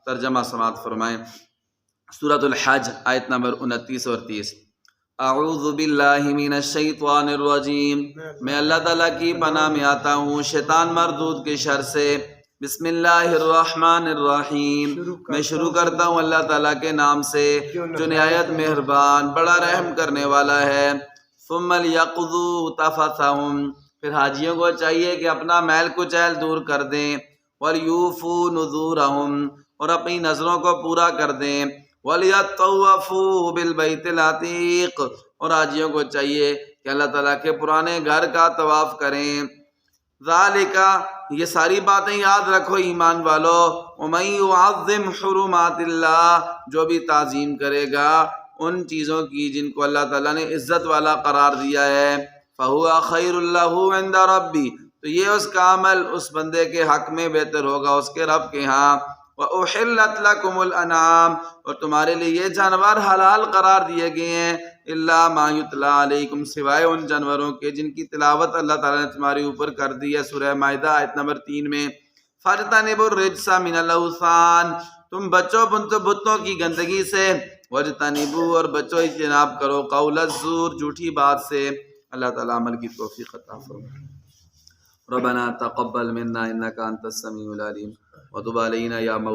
ترجمہ سماعت فرمائیں۔ سورۃ الحج آیت نمبر 29 اور 30۔ اعوذ باللہ من الشیطان الرجیم، میں اللہ تعالیٰ کی پناہ میں آتا ہوں شیطان مردود کے شر سے۔ بسم اللہ الرحمن الرحیم، میں شروع کرتا ہوں اللہ تعالیٰ کے نام سے جو نہایت مہربان بڑا رحم کرنے والا ہے۔ ثم لیقضوا تفثہم، پھر حاجیوں کو چاہیے کہ اپنا میل کچیل دور کر دیں۔ ولیوفوا نذورہم، اور اپنی نظروں کو پورا کر دیں۔ وَلْيَطَّوَّفُوا بِالْبَيْتِ الْعَتِيقِ، اور حاجیوں کو چاہیے کہ اللہ تعالیٰ کے پرانے گھر کا طواف کریں۔ ذَلِكَ، یہ ساری باتیں یاد رکھو ایمان والو۔ وَمَن يُعَظِّمْ حُرُمَاتِ اللَّهِ، جو بھی تعظیم کرے گا ان چیزوں کی جن کو اللہ تعالیٰ نے عزت والا قرار دیا ہے، فَهُوَ خَيْرٌ لَهُ عِندَ رَبِّهِ، تو یہ اس کا عمل اس بندے کے حق میں بہتر ہوگا اس کے رب کے ہاں۔ وَأُحِلَّتْ لَكُمُ الْأَنْعَامُ، اور تمہارے لیے یہ جانور حلال قرار دیے گئے ہیں۔ إِلَّا مَا يُتْلَىٰ عَلَيْكُمْ، سوائے ان جانوروں کے جن کی تلاوت اللہ تعالیٰ نے تمہارے اوپر کر دی ہے، سورہ مائدہ آیت نمبر 3 میں۔ فَاجْتَنِبُوا الرِّجْسَ مِنَ الْأَوْثَانِ، تم بچو بتوں کی گندگی سے۔ وَاجْتَنِبُوا، اور بچو اجتناب کرو، قَوْلَ الزُّورِ، جھوٹی بات سے۔ اللہ تعالیٰ عمل کی توفیق عطا فرمائے۔ ربنا تقبل منا انك انت السميع العليم وتب علينا يا مولانا